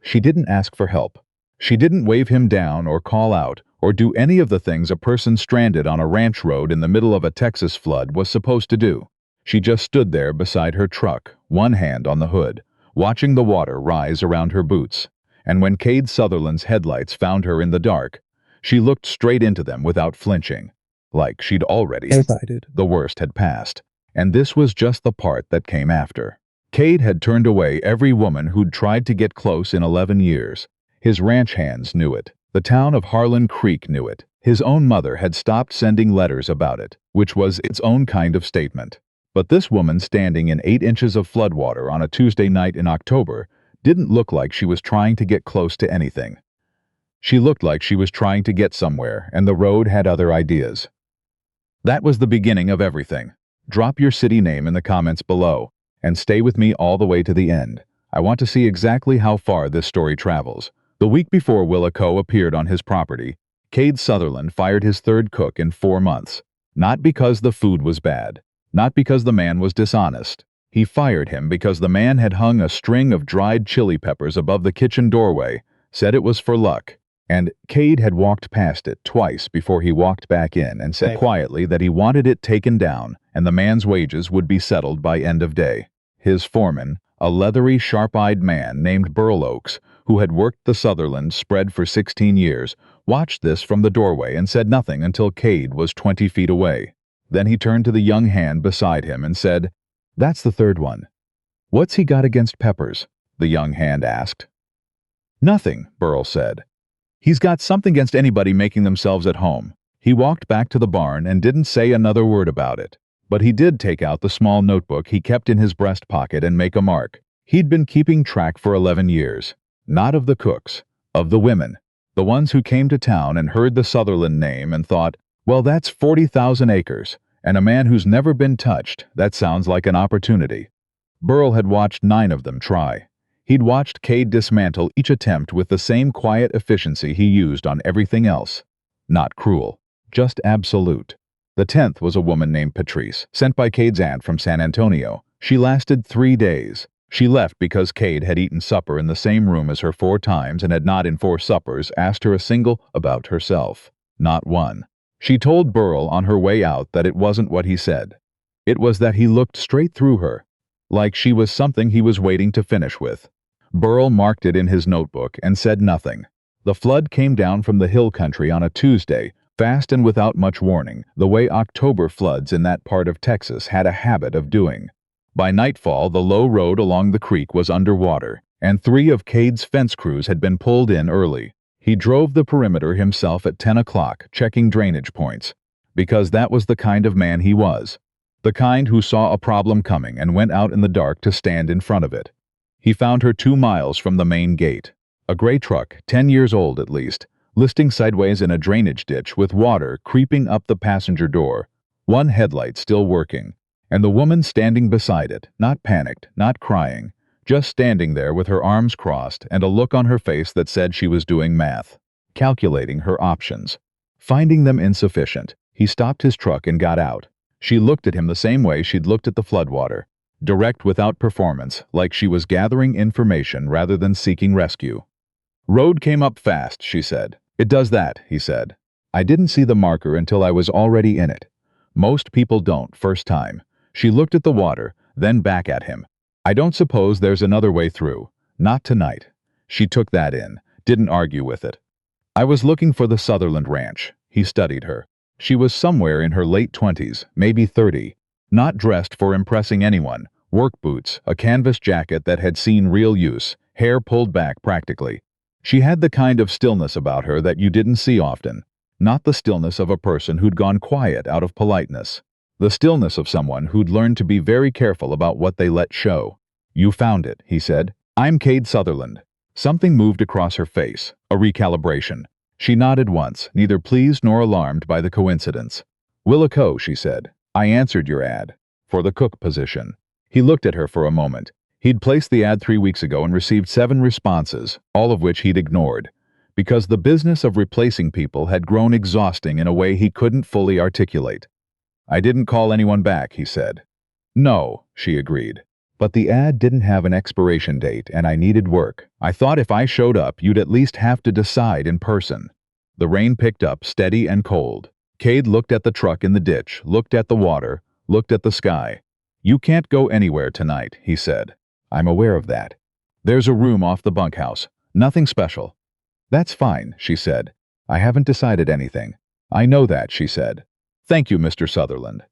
She didn't ask for help. She didn't wave him down or call out or do any of the things a person stranded on a ranch road in the middle of a Texas flood was supposed to do. She just stood there beside her truck, one hand on the hood, watching the water rise around her boots. And when Cade Sutherland's headlights found her in the dark, she looked straight into them without flinching, like she'd already decided the worst had passed. And this was just the part that came after. Cade had turned away every woman who'd tried to get close in 11 years. His ranch hands knew it. The town of Harlan Creek knew it. His own mother had stopped sending letters about it, which was its own kind of statement. But this woman standing in 8 inches of floodwater on a Tuesday night in October didn't look like she was trying to get close to anything. She looked like she was trying to get somewhere, and the road had other ideas. That was the beginning of everything. Drop your city name in the comments below, and stay with me all the way to the end. I want to see exactly how far this story travels. The week before Willa Coe appeared on his property, Cade Sutherland fired his third cook in 4 months. Not because the food was bad. Not because the man was dishonest. He fired him because the man had hung a string of dried chili peppers above the kitchen doorway, said it was for luck, and Cade had walked past it twice before he walked back in and said quietly that he wanted it taken down and the man's wages would be settled by end of day. His foreman, a leathery, sharp-eyed man named Burl Oakes, who had worked the Sutherland spread for 16 years, watched this from the doorway and said nothing until Cade was 20 feet away. Then he turned to the young hand beside him and said, "That's the third one." "What's he got against peppers?" the young hand asked. "Nothing," Burl said. "He's got something against anybody making themselves at home." He walked back to the barn and didn't say another word about it. But he did take out the small notebook he kept in his breast pocket and make a mark. He'd been keeping track for 11 years. Not of the cooks, of the women. The ones who came to town and heard the Sutherland name and thought, well, that's 40,000 acres, and a man who's never been touched, that sounds like an opportunity. Burl had watched 9 of them try. He'd watched Cade dismantle each attempt with the same quiet efficiency he used on everything else. Not cruel, just absolute. The 10th was a woman named Patrice, sent by Cade's aunt from San Antonio. She lasted 3 days. She left because Cade had eaten supper in the same room as her 4 times and had not in 4 suppers asked her a single about herself. Not one. She told Burl on her way out that it wasn't what he said. It was that he looked straight through her, like she was something he was waiting to finish with. Burl marked it in his notebook and said nothing. The flood came down from the hill country on a Tuesday, fast and without much warning, the way October floods in that part of Texas had a habit of doing. By nightfall, the low road along the creek was underwater, and 3 of Cade's fence crews had been pulled in early. He drove the perimeter himself at 10 o'clock, checking drainage points, because that was the kind of man he was. The kind who saw a problem coming and went out in the dark to stand in front of it. He found her 2 miles from the main gate. A gray truck, 10 years old at least, listing sideways in a drainage ditch with water creeping up the passenger door, 1 headlight still working, and the woman standing beside it, not panicked, not crying, just standing there with her arms crossed and a look on her face that said she was doing math, calculating her options. Finding them insufficient, he stopped his truck and got out. She looked at him the same way she'd looked at the floodwater, direct without performance, like she was gathering information rather than seeking rescue. "Road came up fast," she said. "It does that," he said. "I didn't see the marker until I was already in it. Most people don't, first time." She looked at the water, then back at him. "I don't suppose there's another way through. Not tonight." She took that in, didn't argue with it. "I was looking for the Sutherland ranch." He studied her. She was somewhere in her late 20s, maybe 30, not dressed for impressing anyone, work boots, a canvas jacket that had seen real use, hair pulled back practically. She had the kind of stillness about her that you didn't see often, not the stillness of a person who'd gone quiet out of politeness. The stillness of someone who'd learned to be very careful about what they let show. "You found it," he said. "I'm Cade Sutherland." Something moved across her face, a recalibration. She nodded once, neither pleased nor alarmed by the coincidence. "Willa Coe," she said. "I answered your ad. For the cook position." He looked at her for a moment. He'd placed the ad 3 weeks ago and received 7 responses, all of which he'd ignored, because the business of replacing people had grown exhausting in a way he couldn't fully articulate. "I didn't call anyone back," he said. "No," she agreed. But the ad didn't have an expiration date and I needed work. I thought if I showed up, you'd at least have to decide in person. The rain picked up, steady and cold. Cade looked at the truck in the ditch, looked at the water, looked at the sky. You can't go anywhere tonight, he said. I'm aware of that. There's a room off the bunkhouse. Nothing special. That's fine, she said. I haven't decided anything. I know that, she said. Thank you, Mr. Sutherland.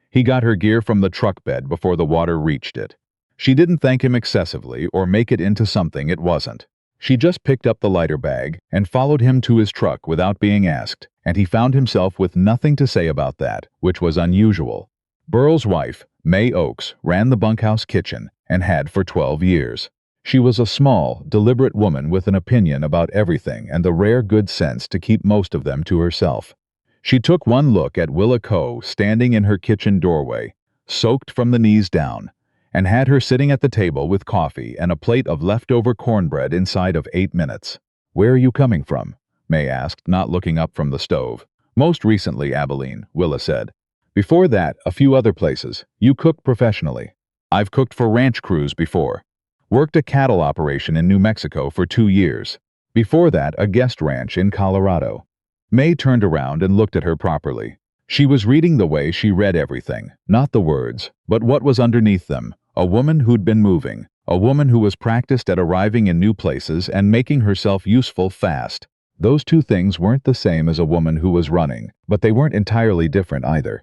He got her gear from the truck bed before the water reached it. She didn't thank him excessively or make it into something it wasn't. She just picked up the lighter bag and followed him to his truck without being asked, and he found himself with nothing to say about that, which was unusual. Burl's wife, May Oakes, ran the bunkhouse kitchen and had for 12 years. She was a small, deliberate woman with an opinion about everything and the rare good sense to keep most of them to herself. She took one look at Willa Coe standing in her kitchen doorway, soaked from the knees down, and had her sitting at the table with coffee and a plate of leftover cornbread inside of 8 minutes. Where are you coming from? May asked, not looking up from the stove. Most recently, Abilene, Willa said. Before that, a few other places. You cooked professionally. I've cooked for ranch crews before. Worked a cattle operation in New Mexico for 2 years. Before that, a guest ranch in Colorado. May turned around and looked at her properly. She was reading the way she read everything, not the words, but what was underneath them. A woman who'd been moving, a woman who was practiced at arriving in new places and making herself useful fast. Those two things weren't the same as a woman who was running, but they weren't entirely different either.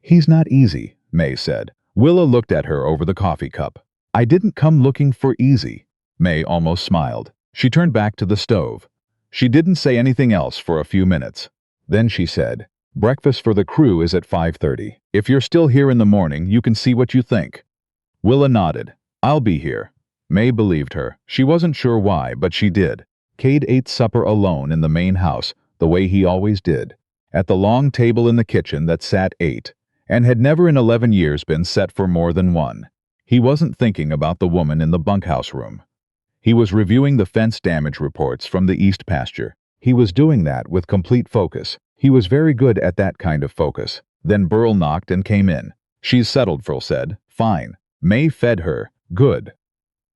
He's not easy, May said. Willa looked at her over the coffee cup. I didn't come looking for easy. May almost smiled. She turned back to the stove. She didn't say anything else for a few minutes. Then she said, breakfast for the crew is at 5:30. If you're still here in the morning, you can see what you think. Willa nodded. I'll be here. May believed her. She wasn't sure why, but she did. Cade ate supper alone in the main house, the way he always did, at the long table in the kitchen that sat 8, and had never in 11 years been set for more than 1. He wasn't thinking about the woman in the bunkhouse room. He was reviewing the fence damage reports from the east pasture. He was doing that with complete focus. He was very good at that kind of focus. Then Burl knocked and came in. She's settled, Burl said. Fine. May fed her. Good.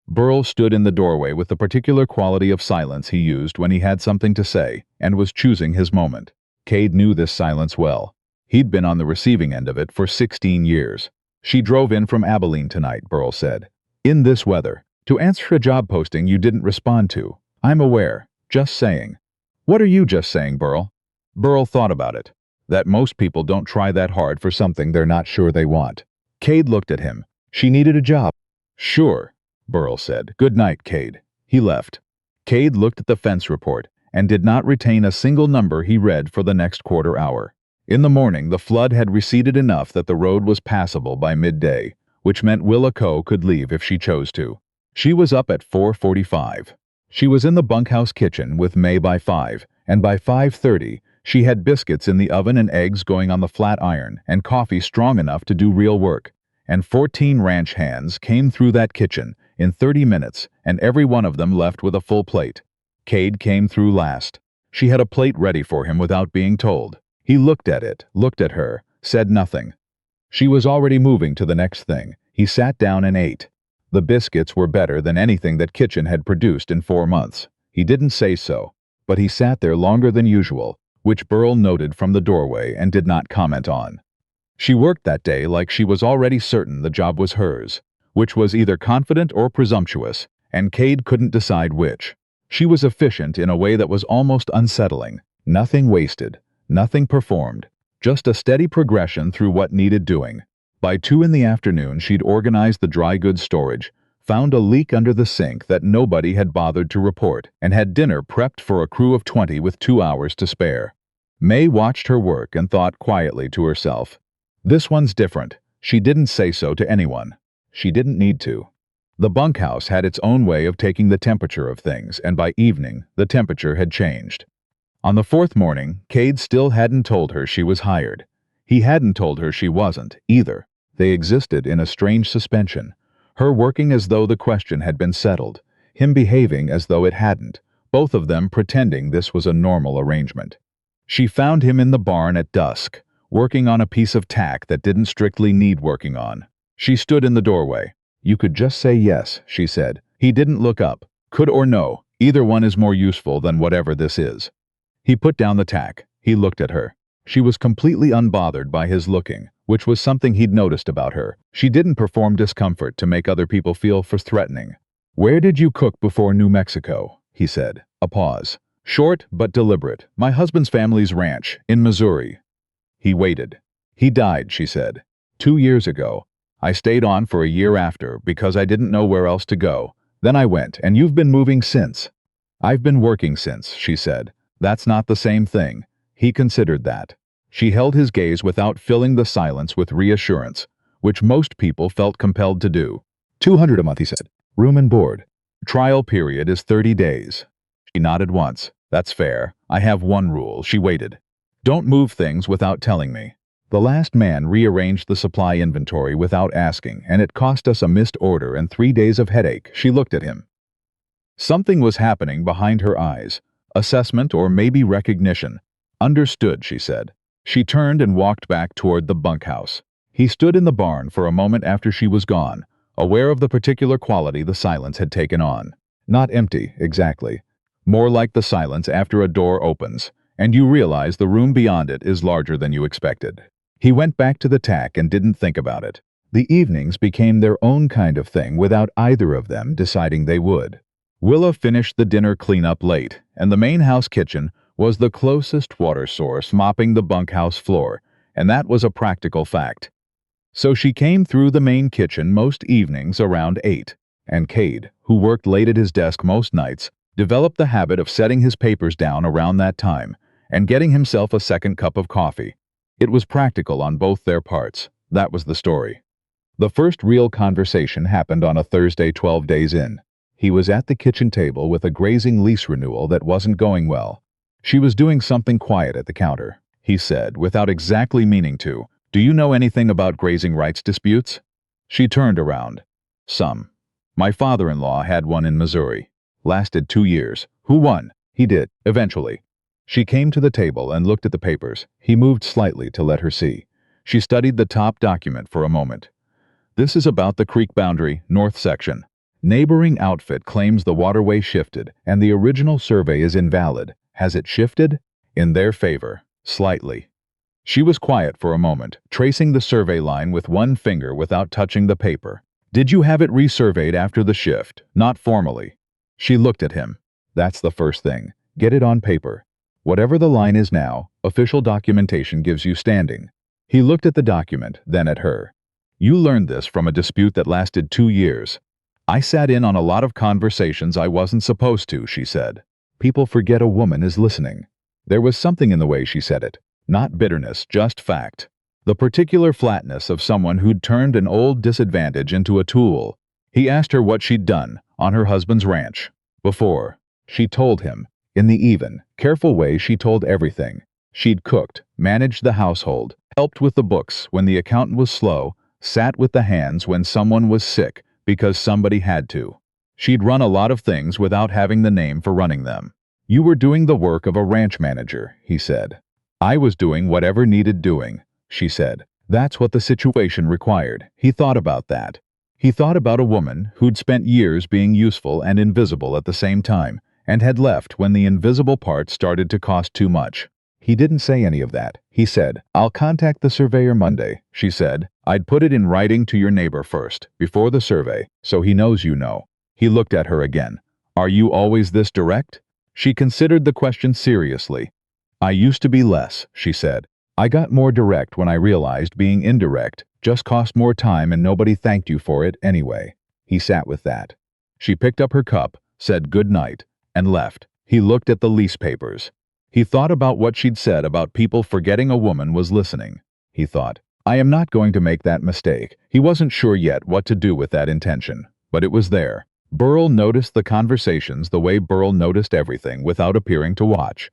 Burl stood in the doorway with the particular quality of silence he used when he had something to say, and was choosing his moment. Cade knew this silence well. He'd been on the receiving end of it for 16 years. She drove in from Abilene tonight, Burl said. In this weather. To answer a job posting you didn't respond to. I'm aware. Just saying. What are you just saying, Burl? Burl thought about it. That most people don't try that hard for something they're not sure they want. Cade looked at him. She needed a job. Sure, Burl said. Good night, Cade. He left. Cade looked at the fence report and did not retain a single number he read for the next quarter hour. In the morning, the flood had receded enough that the road was passable by midday, which meant Willa Coe could leave if she chose to. She was up at 4:45. She was in the bunkhouse kitchen with May by 5, and by 5:30, she had biscuits in the oven and eggs going on the flat iron and coffee strong enough to do real work. And 14 ranch hands came through that kitchen in 30 minutes, and every one of them left with a full plate. Cade came through last. She had a plate ready for him without being told. He looked at it, looked at her, said nothing. She was already moving to the next thing. He sat down and ate. The biscuits were better than anything that kitchen had produced in 4 months. He didn't say so, but he sat there longer than usual, which Burl noted from the doorway and did not comment on. She worked that day like she was already certain the job was hers, which was either confident or presumptuous, and Cade couldn't decide which. She was efficient in a way that was almost unsettling. Nothing wasted, nothing performed, just a steady progression through what needed doing. By 2 in the afternoon, she'd organized the dry goods storage, found a leak under the sink that nobody had bothered to report, and had dinner prepped for a crew of 20 with 2 hours to spare. May watched her work and thought quietly to herself, this one's different. She didn't say so to anyone. She didn't need to. The bunkhouse had its own way of taking the temperature of things, and by evening, the temperature had changed. On the 4th morning, Cade still hadn't told her she was hired. He hadn't told her she wasn't, either. They existed in a strange suspension. Her working as though the question had been settled, him behaving as though it hadn't, both of them pretending this was a normal arrangement. She found him in the barn at dusk, working on a piece of tack that didn't strictly need working on. She stood in the doorway. You could just say yes, she said. He didn't look up. Could or no, either one is more useful than whatever this is. He put down the tack. He looked at her. She was completely unbothered by his looking, which was something he'd noticed about her. She didn't perform discomfort to make other people feel threatening. Where did you cook before New Mexico? He said. A pause. Short but deliberate. My husband's family's ranch, in Missouri. He waited. He died, she said. 2 years ago. I stayed on for a year after because I didn't know where else to go. Then I went, and you've been moving since. I've been working since, she said. That's not the same thing. He considered that. She held his gaze without filling the silence with reassurance, which most people felt compelled to do. 200 a month, he said. Room and board. Trial period is 30 days. She nodded once. That's fair. I have one rule. She waited. Don't move things without telling me. The last man rearranged the supply inventory without asking, and it cost us a missed order and 3 days of headache. She looked at him. Something was happening behind her eyes. Assessment or maybe recognition. Understood, she said. She turned and walked back toward the bunkhouse. He stood in the barn for a moment after she was gone, aware of the particular quality the silence had taken on. Not empty, exactly. More like the silence after a door opens, and you realize the room beyond it is larger than you expected. He went back to the tack and didn't think about it. The evenings became their own kind of thing without either of them deciding they would. Willa finished the dinner cleanup late, and the main house kitchen was the closest water source mopping the bunkhouse floor, and that was a practical fact. So she came through the main kitchen most evenings around 8, and Cade, who worked late at his desk most nights, developed the habit of setting his papers down around that time and getting himself a second cup of coffee. It was practical on both their parts. That was the story. The first real conversation happened on a Thursday 12 days in. He was at the kitchen table with a grazing lease renewal that wasn't going well. She was doing something quiet at the counter. He said, without exactly meaning to, "Do you know anything about grazing rights disputes?" She turned around. Some. My father-in-law had one in Missouri. Lasted 2 years. Who won? He did, eventually. She came to the table and looked at the papers. He moved slightly to let her see. She studied the top document for a moment. This is about the creek boundary, north section. Neighboring outfit claims the waterway shifted, and the original survey is invalid. Has it shifted? In their favor. Slightly. She was quiet for a moment, tracing the survey line with one finger without touching the paper. Did you have it resurveyed after the shift? Not formally. She looked at him. That's the first thing. Get it on paper. Whatever the line is now, official documentation gives you standing. He looked at the document, then at her. You learned this from a dispute that lasted 2 years. I sat in on a lot of conversations I wasn't supposed to, she said. People forget a woman is listening. There was something in the way she said it. Not bitterness, just fact. The particular flatness of someone who'd turned an old disadvantage into a tool. He asked her what she'd done on her husband's ranch. Before. She told him. In the even, careful way she told everything. She'd cooked, managed the household, helped with the books when the accountant was slow, sat with the hands when someone was sick because somebody had to. She'd run a lot of things without having the name for running them. You were doing the work of a ranch manager, he said. I was doing whatever needed doing, she said. That's what the situation required. He thought about that. He thought about a woman who'd spent years being useful and invisible at the same time, and had left when the invisible part started to cost too much. He didn't say any of that. He said, I'll contact the surveyor Monday. She said, I'd put it in writing to your neighbor first, before the survey, so he knows you know. He looked at her again. Are you always this direct? She considered the question seriously. I used to be less, she said. I got more direct when I realized being indirect just cost more time and nobody thanked you for it anyway. He sat with that. She picked up her cup, said good night, and left. He looked at the lease papers. He thought about what she'd said about people forgetting a woman was listening. He thought, I am not going to make that mistake. He wasn't sure yet what to do with that intention, but it was there. Burl noticed the conversations the way Burl noticed everything without appearing to watch.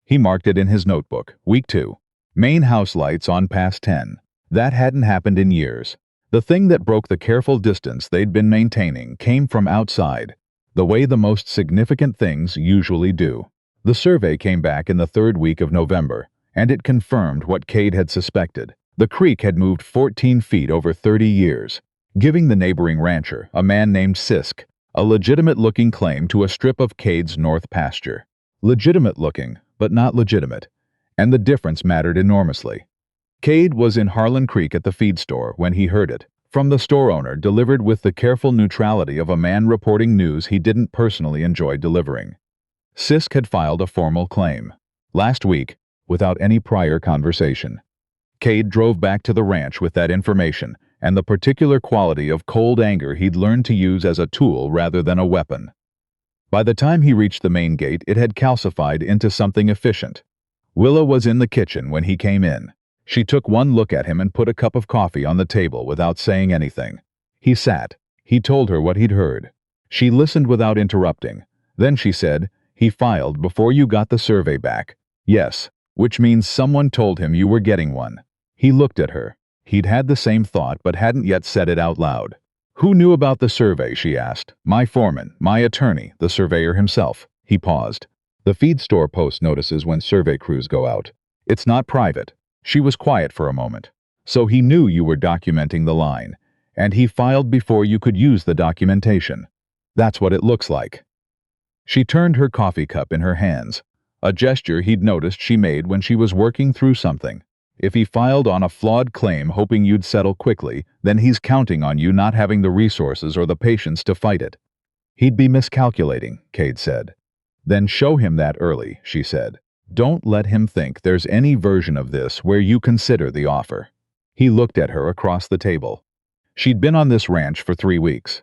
He marked it in his notebook. Week 2. Main house lights on past 10. That hadn't happened in years. The thing that broke the careful distance they'd been maintaining came from outside, the way the most significant things usually do. The survey came back in the 3rd week of November, and it confirmed what Cade had suspected. The creek had moved 14 feet over 30 years. giving the neighboring rancher, a man named Sisk, a legitimate-looking claim to a strip of Cade's north pasture. Legitimate-looking, but not legitimate, and the difference mattered enormously. Cade was in Harlan Creek at the feed store when he heard it, from the store owner, delivered with the careful neutrality of a man reporting news he didn't personally enjoy delivering. Sisk had filed a formal claim. Last week, without any prior conversation. Cade drove back to the ranch with that information and the particular quality of cold anger he'd learned to use as a tool rather than a weapon. By the time he reached the main gate, it had calcified into something efficient. Willa was in the kitchen when he came in. She took one look at him and put a cup of coffee on the table without saying anything. He sat. He told her what he'd heard. She listened without interrupting. Then she said, "He filed before you got the survey back." "Yes, which means someone told him you were getting one." He looked at her. He'd had the same thought but hadn't yet said it out loud. "Who knew about the survey?" she asked. "My foreman, my attorney, the surveyor himself." He paused. "The feed store posts notices when survey crews go out. It's not private." She was quiet for a moment. "So he knew you were documenting the line, and he filed before you could use the documentation. That's what it looks like." She turned her coffee cup in her hands, a gesture he'd noticed she made when she was working through something. If he filed on a flawed claim hoping you'd settle quickly, then he's counting on you not having the resources or the patience to fight it. "He'd be miscalculating," Cade said. "Then show him that early," she said. "Don't let him think there's any version of this where you consider the offer." He looked at her across the table. She'd been on this ranch for 3 weeks.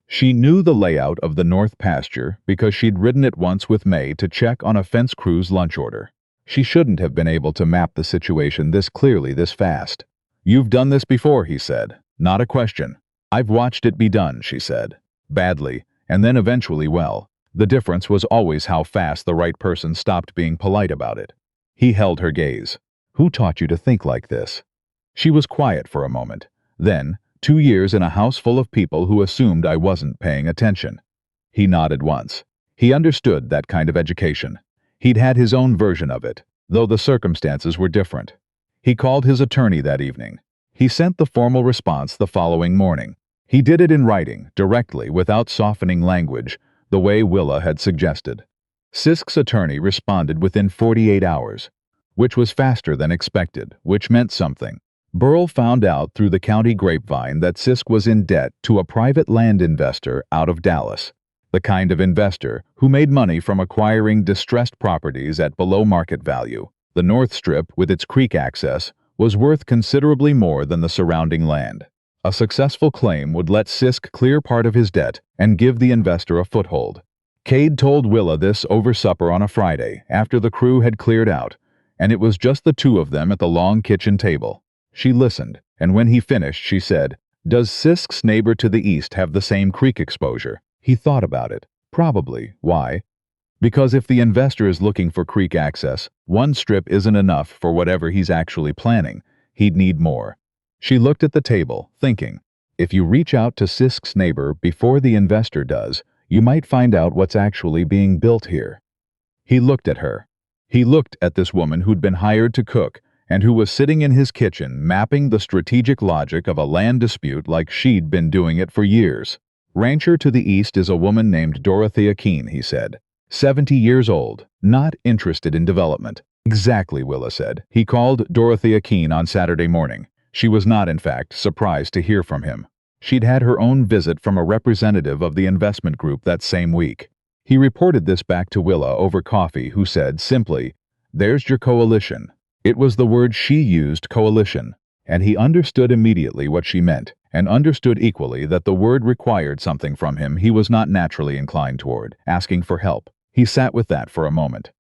She knew the layout of the north pasture because she'd ridden it once with May to check on a fence crew's lunch order. She shouldn't have been able to map the situation this clearly this fast. "You've done this before," he said. "Not a question." "I've watched it be done," she said. "Badly, and then eventually well. The difference was always how fast the right person stopped being polite about it." He held her gaze. "Who taught you to think like this?" She was quiet for a moment. Then, 2 years in a house full of people who assumed I wasn't paying attention." He nodded once. He understood that kind of education. He'd had his own version of it, though the circumstances were different. He called his attorney that evening. He sent the formal response the following morning. He did it in writing, directly, without softening language, the way Willa had suggested. Sisk's attorney responded within 48 hours, which was faster than expected, which meant something. Burl found out through the county grapevine that Sisk was in debt to a private land investor out of Dallas, the kind of investor who made money from acquiring distressed properties at below market value. The North Strip, with its creek access, was worth considerably more than the surrounding land. A successful claim would let Sisk clear part of his debt and give the investor a foothold. Cade told Willa this over supper on a Friday, after the crew had cleared out, and it was just the two of them at the long kitchen table. She listened, and when he finished, she said, "Does Sisk's neighbor to the east have the same creek exposure?" He thought about it. Probably. Why? Because if the investor is looking for creek access, one strip isn't enough for whatever he's actually planning. He'd need more. She looked at the table, thinking, if you reach out to Sisk's neighbor before the investor does, you might find out what's actually being built here. He looked at her. He looked at this woman who'd been hired to cook and who was sitting in his kitchen mapping the strategic logic of a land dispute like she'd been doing it for years. "Rancher to the east is a woman named Dorothea Keene," he said. 70 years old, not interested in development. "Exactly," Willa said. He called Dorothea Keene on Saturday morning. She was not, in fact, surprised to hear from him. She'd had her own visit from a representative of the investment group that same week. He reported this back to Willa over coffee, who said simply, "There's your coalition." It was the word she used, coalition, and he understood immediately what she meant, and understood equally that the word required something from him he was not naturally inclined toward, asking for help. He sat with that for a moment.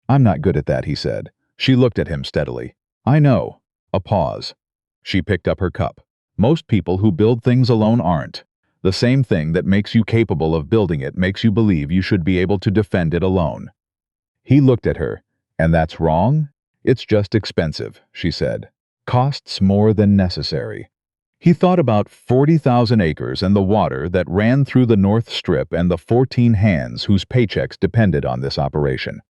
"I'm not good at that," he said. She looked at him steadily. "I know." A pause. She picked up her cup. "Most people who build things alone aren't. The same thing that makes you capable of building it makes you believe you should be able to defend it alone." He looked at her. "And that's wrong?" "It's just expensive," she said. "Costs more than necessary." He thought about 40,000 acres and the water that ran through the North Strip and the 14 hands whose paychecks depended on this operation.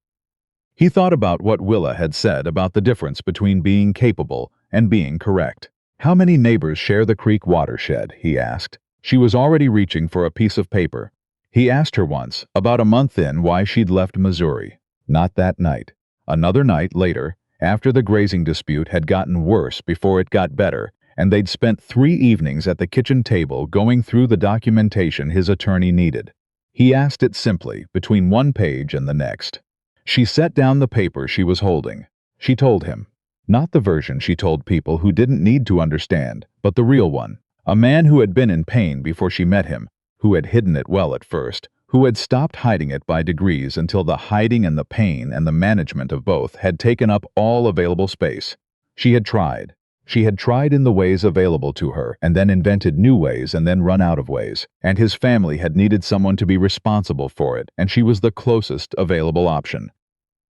He thought about what Willa had said about the difference between being capable and being correct. "How many neighbors share the creek watershed?" he asked. She was already reaching for a piece of paper. He asked her once, about a month in, why she'd left Missouri. Not that night. Another night later, after the grazing dispute had gotten worse before it got better, and they'd spent 3 evenings at the kitchen table going through the documentation his attorney needed. He asked it simply, between one page and the next. She set down the paper she was holding. She told him. Not the version she told people who didn't need to understand, but the real one. A man who had been in pain before she met him, who had hidden it well at first, who had stopped hiding it by degrees until the hiding and the pain and the management of both had taken up all available space. She had tried. She had tried in the ways available to her, and then invented new ways and then run out of ways, and his family had needed someone to be responsible for it, and she was the closest available option.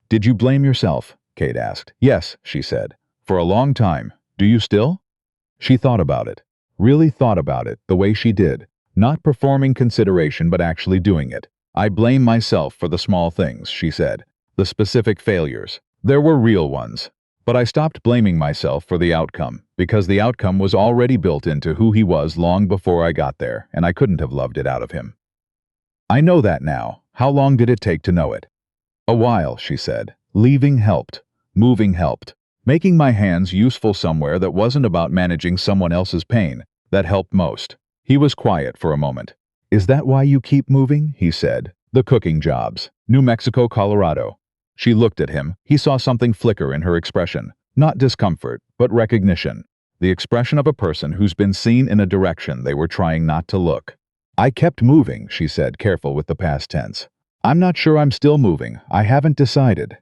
"Did you blame yourself?" Cade asked. "Yes," she said. "For a long time. Do you still?" She thought about it. Really thought about it, the way she did. Not performing consideration, but actually doing it. "I blame myself for the small things," she said. "The specific failures. There were real ones. But I stopped blaming myself for the outcome, because the outcome was already built into who he was long before I got there, and I couldn't have loved it out of him. I know that now. How long did it take to know it?" "A while," she said. "Leaving helped. Moving helped. Making my hands useful somewhere that wasn't about managing someone else's pain. That helped most." He was quiet for a moment. "Is that why you keep moving?" he said. "The cooking jobs. New Mexico, Colorado." She looked at him. He saw something flicker in her expression. Not discomfort, but recognition. The expression of a person who's been seen in a direction they were trying not to look. "I kept moving," she said, careful with the past tense. "I'm not sure I'm still moving. I haven't decided."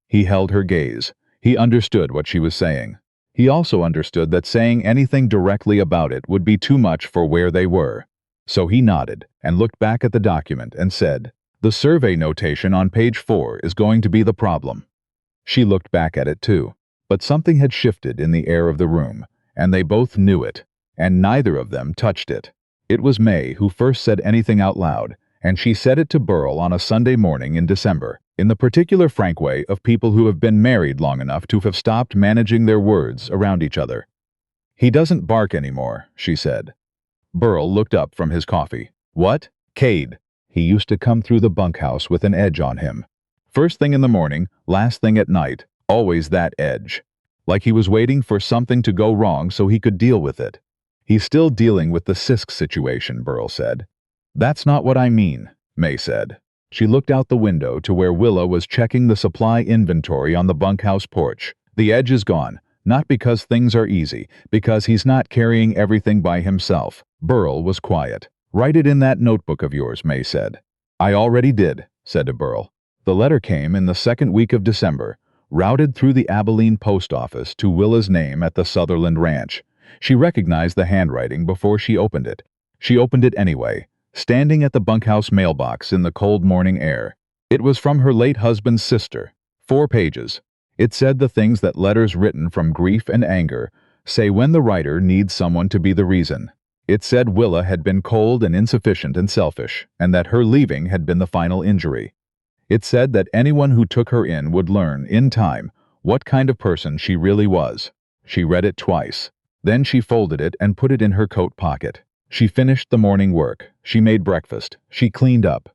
He held her gaze. He understood what she was saying. He also understood that saying anything directly about it would be too much for where they were. So he nodded and looked back at the document and said, "The survey notation on page 4 is going to be the problem." She looked back at it too, but something had shifted in the air of the room, and they both knew it, and neither of them touched it. It was May who first said anything out loud, and she said it to Burl on a Sunday morning in December, in the particular frank way of people who have been married long enough to have stopped managing their words around each other. "He doesn't bark anymore," she said. Burl looked up from his coffee. "What?" "Cade. He used to come through the bunkhouse with an edge on him. First thing in the morning, last thing at night, always that edge. Like he was waiting for something to go wrong so he could deal with it." "He's still dealing with the Sisk situation," Burl said. "That's not what I mean," May said. She looked out the window to where Willa was checking the supply inventory on the bunkhouse porch. "The edge is gone, not because things are easy, because he's not carrying everything by himself." Burl was quiet. "Write it in that notebook of yours," May said. "I already did," said Burl. The letter came in the second week of December, routed through the Abilene post office to Willa's name at the Sutherland ranch. She recognized the handwriting before she opened it. She opened it anyway, standing at the bunkhouse mailbox in the cold morning air. It was from her late husband's sister. 4 pages. It said the things that letters written from grief and anger say when the writer needs someone to be the reason. It said Willa had been cold and insufficient and selfish, and that her leaving had been the final injury. It said that anyone who took her in would learn, in time, what kind of person she really was. She read it twice. Then she folded it and put it in her coat pocket. She finished the morning work. She made breakfast. She cleaned up.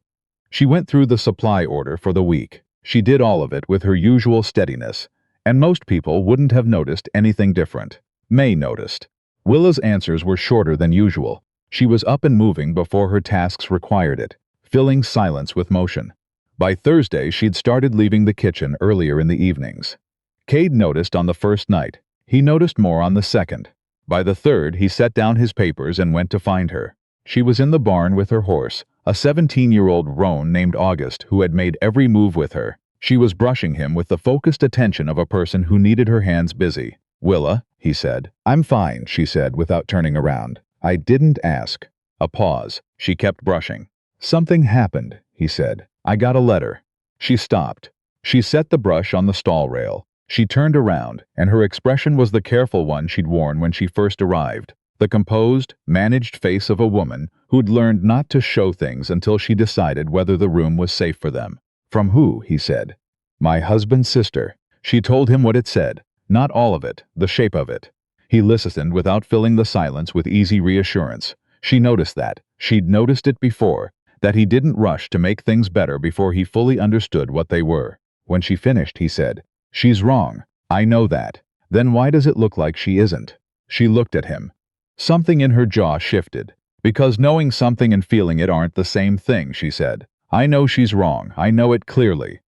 She went through the supply order for the week. She did all of it with her usual steadiness, and most people wouldn't have noticed anything different. May noticed. Willa's answers were shorter than usual. She was up and moving before her tasks required it, filling silence with motion. By Thursday, she'd started leaving the kitchen earlier in the evenings. Cade noticed on the first night. He noticed more on the second. By the third, he set down his papers and went to find her. She was in the barn with her horse, a 17-year-old roan named August who had made every move with her. She was brushing him with the focused attention of a person who needed her hands busy. "Willa," he said. "I'm fine," she said without turning around. "I didn't ask." A pause. She kept brushing. "Something happened," he said. "I got a letter." She stopped. She set the brush on the stall rail. She turned around, and her expression was the careful one she'd worn when she first arrived. The composed, managed face of a woman who'd learned not to show things until she decided whether the room was safe for them. "From who?" he said. "My husband's sister." She told him what it said. Not all of it, the shape of it. He listened without filling the silence with easy reassurance. She noticed that. She'd noticed it before, that he didn't rush to make things better before he fully understood what they were. When she finished, he said, "She's wrong. I know that. Then why does it look like she isn't?" She looked at him. Something in her jaw shifted. "Because knowing something and feeling it aren't the same thing," she said. "I know she's wrong. I know it clearly.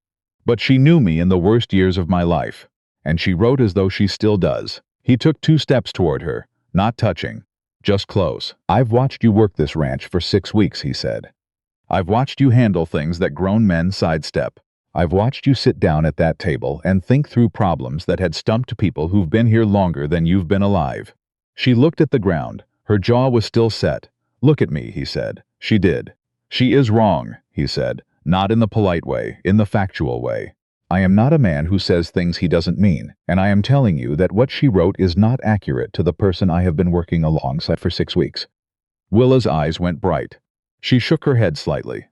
But she knew me in the worst years of my life. And she wrote as though she still does." He took 2 steps toward her, not touching, just close. "I've watched you work this ranch for 6 weeks," he said. "I've watched you handle things that grown men sidestep. I've watched you sit down at that table and think through problems that had stumped people who've been here longer than you've been alive." She looked at the ground. Her jaw was still set. "Look at me," he said. She did. "She is wrong," he said, "not in the polite way, in the factual way. I am not a man who says things he doesn't mean, and I am telling you that what she wrote is not accurate to the person I have been working alongside for 6 weeks." Willa's eyes went bright. She shook her head slightly.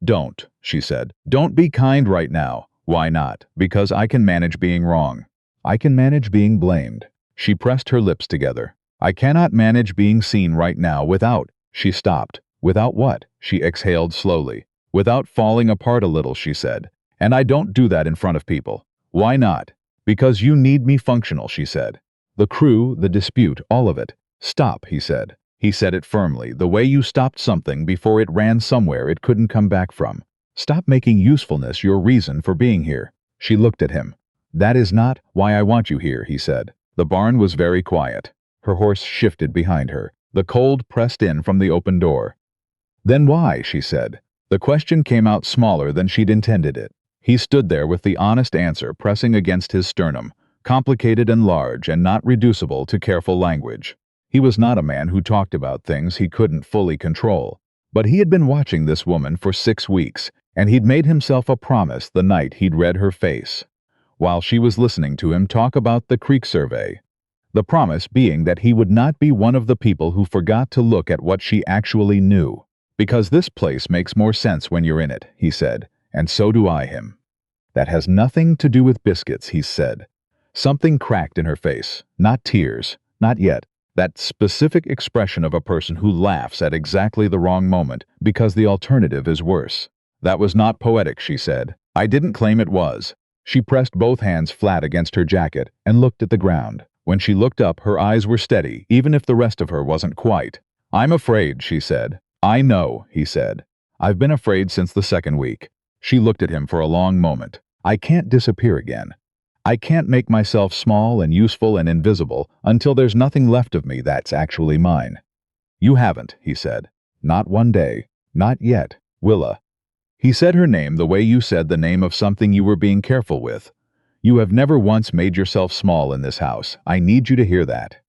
"Don't," she said. "Don't be kind right now." "Why not?" "Because I can manage being wrong. I can manage being blamed." She pressed her lips together. "I cannot manage being seen right now without—" She stopped. "Without what?" She exhaled slowly. "Without falling apart a little," she said. "And I don't do that in front of people." "Why not?" "Because you need me functional," she said. "The crew, the dispute, all of it." "Stop," he said. He said it firmly, the way you stopped something before it ran somewhere it couldn't come back from. "Stop making usefulness your reason for being here." She looked at him. "That is not why I want you here," he said. The barn was very quiet. Her horse shifted behind her. The cold pressed in from the open door. "Then why?" she said. The question came out smaller than she'd intended it. He stood there with the honest answer pressing against his sternum, complicated and large and not reducible to careful language. He was not a man who talked about things he couldn't fully control. But he had been watching this woman for 6 weeks, and he'd made himself a promise the night he'd read her face, while she was listening to him talk about the creek survey. The promise being that he would not be one of the people who forgot to look at what she actually knew. "Because this place makes more sense when you're in it," he said, "and so do I him." "That has nothing to do with biscuits," he said. Something cracked in her face. Not tears. Not yet. That specific expression of a person who laughs at exactly the wrong moment because the alternative is worse. "That was not poetic," she said. "I didn't claim it was." She pressed both hands flat against her jacket and looked at the ground. When she looked up, her eyes were steady, even if the rest of her wasn't quite. "I'm afraid," she said. "I know," he said. "I've been afraid since the 2nd week." She looked at him for a long moment. "I can't disappear again. I can't make myself small and useful and invisible until there's nothing left of me that's actually mine." "You haven't," he said. "Not one day. Not yet. Willa." He said her name the way you said the name of something you were being careful with. "You have never once made yourself small in this house. I need you to hear that."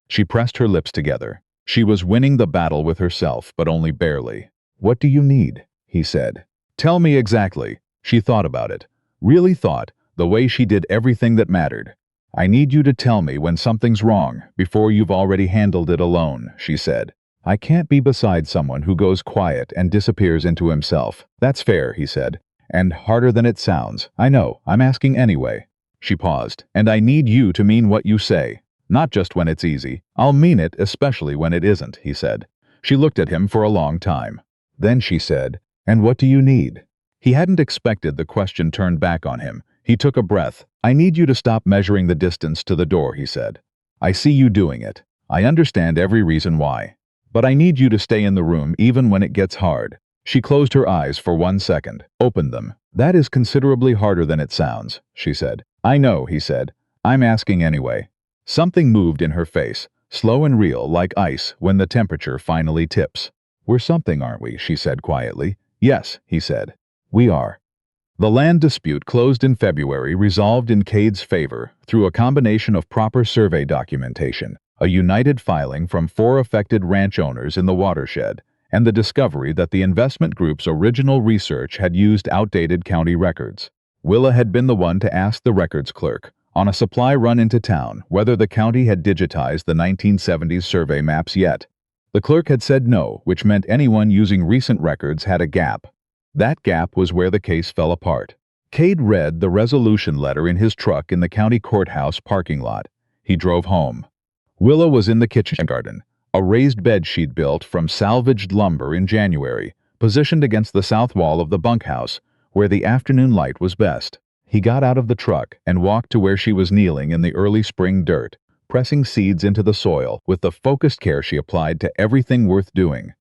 She pressed her lips together. She was winning the battle with herself, but only barely. "What do you need?" he said. "Tell me exactly." She thought about it. Really thought, the way she did everything that mattered. "I need you to tell me when something's wrong, before you've already handled it alone," she said. "I can't be beside someone who goes quiet and disappears into himself." "That's fair," he said. "And harder than it sounds. I know, I'm asking anyway." She paused. "And I need you to mean what you say. Not just when it's easy. I'll mean it, especially when it isn't," he said. She looked at him for a long time. Then she said, "And what do you need?" He hadn't expected the question turned back on him. He took a breath. "I need you to stop measuring the distance to the door," he said. "I see you doing it. I understand every reason why. But I need you to stay in the room even when it gets hard." She closed her eyes for 1 second. "Open them." "That is considerably harder than it sounds," she said. "I know," he said. "I'm asking anyway." Something moved in her face, slow and real like ice when the temperature finally tips. "We're something, aren't we?" she said quietly. "Yes," he said. "We are." The land dispute closed in February resolved in Cade's favor through a combination of proper survey documentation, a united filing from 4 affected ranch owners in the watershed, and the discovery that the investment group's original research had used outdated county records. Willa had been the one to ask the records clerk, on a supply run into town, whether the county had digitized the 1970s survey maps yet. The clerk had said no, which meant anyone using recent records had a gap. That gap was where the case fell apart. Cade read the resolution letter in his truck in the county courthouse parking lot. He drove home. Willa was in the kitchen garden, a raised bed she'd built from salvaged lumber in January, positioned against the south wall of the bunkhouse, where the afternoon light was best. He got out of the truck and walked to where she was kneeling in the early spring dirt, pressing seeds into the soil with the focused care she applied to everything worth doing.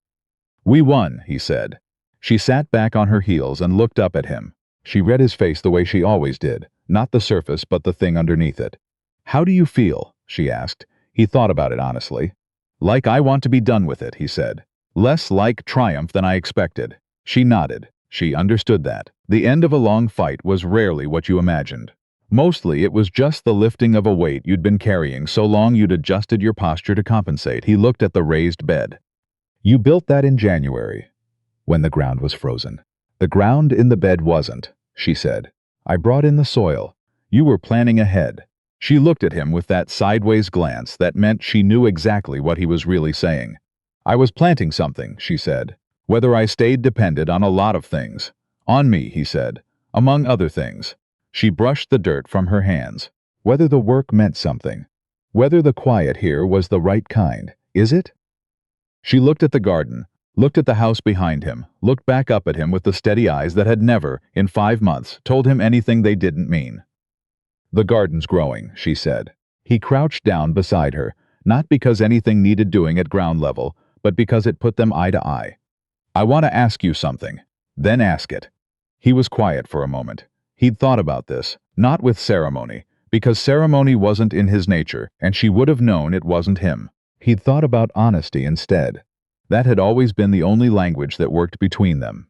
"We won," he said. She sat back on her heels and looked up at him. She read his face the way she always did, not the surface but the thing underneath it. "How do you feel?" she asked. He thought about it honestly. "Like I want to be done with it," he said. "Less like triumph than I expected." She nodded. She understood that. The end of a long fight was rarely what you imagined. Mostly it was just the lifting of a weight you'd been carrying so long you'd adjusted your posture to compensate. He looked at the raised bed. "You built that in January, when the ground was frozen." "The ground in the bed wasn't," she said. "I brought in the soil. You were planning ahead." She looked at him with that sideways glance that meant she knew exactly what he was really saying. "I was planting something," she said. "Whether I stayed depended on a lot of things. On me," he said, "among other things." She brushed the dirt from her hands. "Whether the work meant something. Whether the quiet here was the right kind. Is it?" She looked at the garden, looked at the house behind him, looked back up at him with the steady eyes that had never, in 5 months, told him anything they didn't mean. "The garden's growing," she said. He crouched down beside her, not because anything needed doing at ground level, but because it put them eye to eye. "I want to ask you something." "Then ask it." He was quiet for a moment. He'd thought about this, not with ceremony, because ceremony wasn't in his nature, and she would have known it wasn't him. He'd thought about honesty instead. That had always been the only language that worked between them.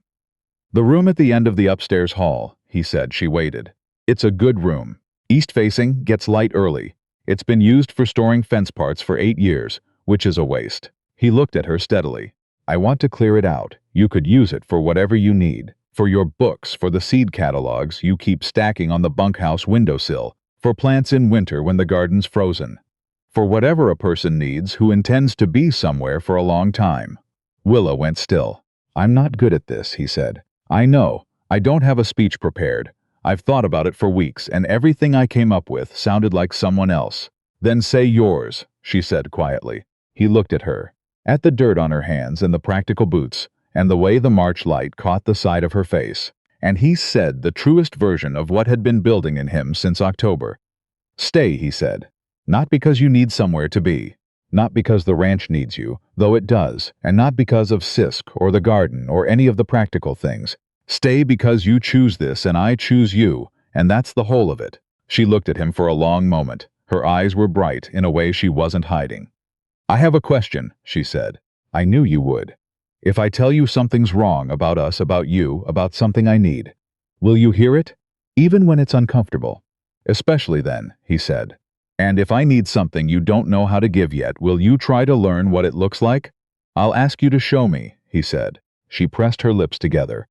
"The room at the end of the upstairs hall," he said. She waited. "It's a good room. East-facing, gets light early. It's been used for storing fence parts for 8 years, which is a waste." He looked at her steadily. "I want to clear it out. You could use it for whatever you need. For your books, for the seed catalogs you keep stacking on the bunkhouse windowsill, for plants in winter when the garden's frozen. For whatever a person needs who intends to be somewhere for a long time." Willa went still. "I'm not good at this," he said. "I know. I don't have a speech prepared. I've thought about it for weeks, and everything I came up with sounded like someone else." "Then say yours," she said quietly. He looked at her, at the dirt on her hands and the practical boots, and the way the March light caught the side of her face. And he said the truest version of what had been building in him since October. "Stay," he said. "Not because you need somewhere to be. Not because the ranch needs you, though it does, and not because of Sisk or the garden or any of the practical things. Stay because you choose this and I choose you, and that's the whole of it." She looked at him for a long moment. Her eyes were bright in a way she wasn't hiding. "I have a question," she said. "I knew you would. If I tell you something's wrong about us, about you, about something I need, will you hear it? Even when it's uncomfortable?" "Especially then," he said. "And if I need something you don't know how to give yet, will you try to learn what it looks like?" "I'll ask you to show me," he said. She pressed her lips together.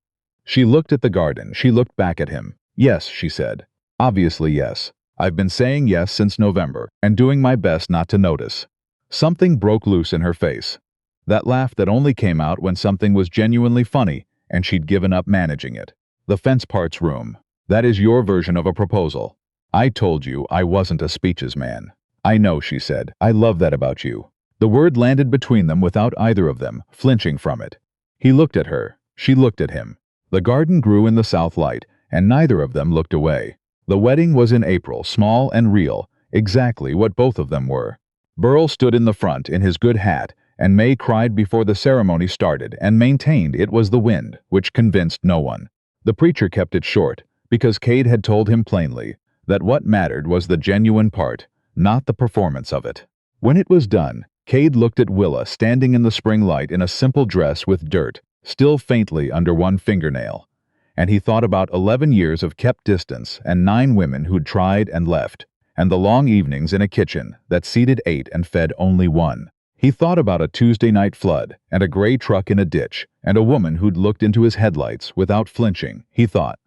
She looked at the garden. She looked back at him. "Yes," she said. "Obviously yes. I've been saying yes since November, and doing my best not to notice." Something broke loose in her face. That laugh that only came out when something was genuinely funny, and she'd given up managing it. "The fence parts room. That is your version of a proposal. I told you I wasn't a speeches man." "I know," she said. "I love that about you." The word landed between them without either of them flinching from it. He looked at her. She looked at him. The garden grew in the south light, and neither of them looked away. The wedding was in April, small and real, exactly what both of them were. Burl stood in the front in his good hat, and May cried before the ceremony started and maintained it was the wind, which convinced no one. The preacher kept it short, because Cade had told him plainly that what mattered was the genuine part, not the performance of it. When it was done, Cade looked at Willa standing in the spring light in a simple dress with dirt, still faintly under one fingernail. And he thought about 11 years of kept distance and 9 women who'd tried and left, and the long evenings in a kitchen that seated 8 and fed only 1. He thought about a Tuesday night flood, and a gray truck in a ditch, and a woman who'd looked into his headlights without flinching. He thought.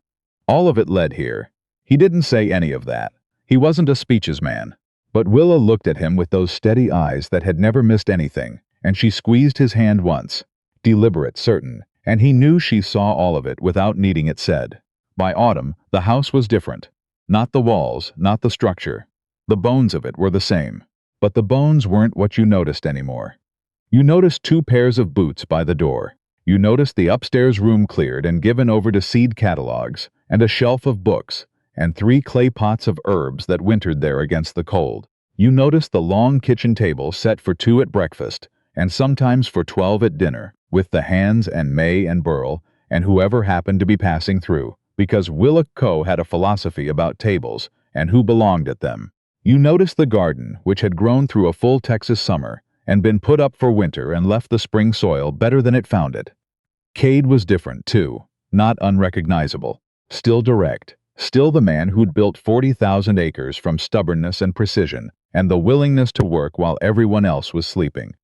All of it led here. He didn't say any of that. He wasn't a speeches man. But Willa looked at him with those steady eyes that had never missed anything, and she squeezed his hand once. Deliberate, certain, and he knew she saw all of it without needing it said. By autumn, the house was different. Not the walls, not the structure. The bones of it were the same. But the bones weren't what you noticed anymore. You noticed 2 pairs of boots by the door. You noticed the upstairs room cleared and given over to seed catalogs, and a shelf of books, and 3 clay pots of herbs that wintered there against the cold. You noticed the long kitchen table set for 2 at breakfast, and sometimes for 12 at dinner, with the Hands and May and Burl, and whoever happened to be passing through, because Willa Coe had a philosophy about tables, and who belonged at them. You noticed the garden, which had grown through a full Texas summer, and been put up for winter and left the spring soil better than it found it. Cade was different, too, not unrecognizable, still direct, still the man who'd built 40,000 acres from stubbornness and precision, and the willingness to work while everyone else was sleeping.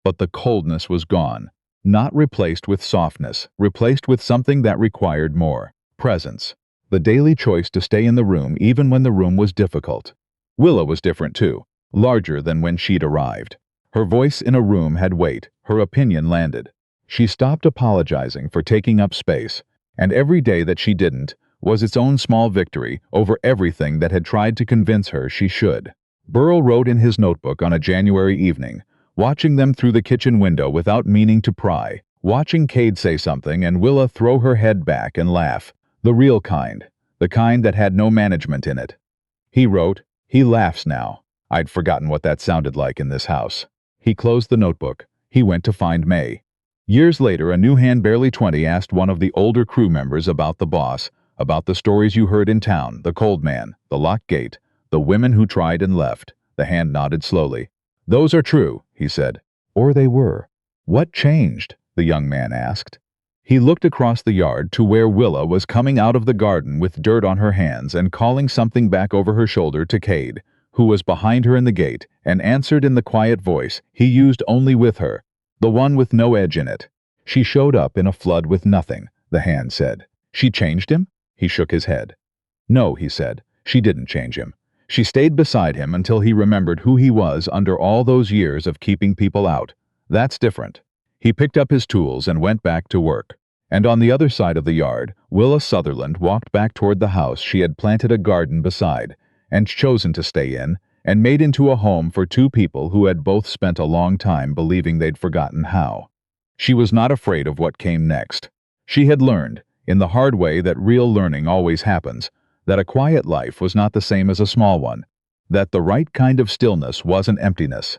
But the coldness was gone, not replaced with softness, replaced with something that required more: presence, the daily choice to stay in the room even when the room was difficult. Willa was different, too, larger than when she'd arrived. Her voice in a room had weight, her opinion landed. She stopped apologizing for taking up space, and every day that she didn't was its own small victory over everything that had tried to convince her she should. Burl wrote in his notebook on a January evening, watching them through the kitchen window without meaning to pry, watching Cade say something and Willa throw her head back and laugh, the real kind, the kind that had no management in it. He wrote, "He laughs now." I'd forgotten what that sounded like in this house. He closed the notebook. He went to find May. Years later, a new hand barely 20 asked one of the older crew members about the boss, about the stories you heard in town, the cold man, the locked gate, the women who tried and left. The hand nodded slowly. "Those are true," he said. Or they were. "What changed?" the young man asked. He looked across the yard to where Willa was coming out of the garden with dirt on her hands and calling something back over her shoulder to Cade, who was behind her in the gate, and answered in the quiet voice he used only with her, the one with no edge in it. "She showed up in a flood with nothing," the hand said. "She changed him?" He shook his head. "No," he said, "she didn't change him. She stayed beside him until he remembered who he was under all those years of keeping people out. That's different." He picked up his tools and went back to work. And on the other side of the yard, Willa Sutherland walked back toward the house she had planted a garden beside, and chosen to stay in, and made into a home for 2 people who had both spent a long time believing they'd forgotten how. She was not afraid of what came next. She had learned, in the hard way that real learning always happens, that a quiet life was not the same as a small one, that the right kind of stillness wasn't emptiness.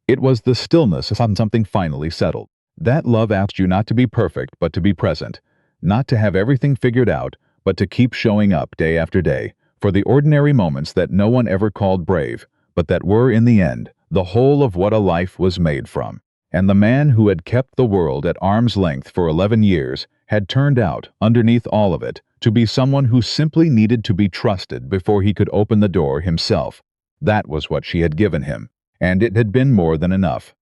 It was the stillness of something finally settled. That love asked you not to be perfect, but to be present, not to have everything figured out, but to keep showing up day after day, for the ordinary moments that no one ever called brave, but that were, in the end, the whole of what a life was made from. And the man who had kept the world at arm's length for 11 years had turned out, underneath all of it, to be someone who simply needed to be trusted before he could open the door himself. That was what she had given him, and it had been more than enough.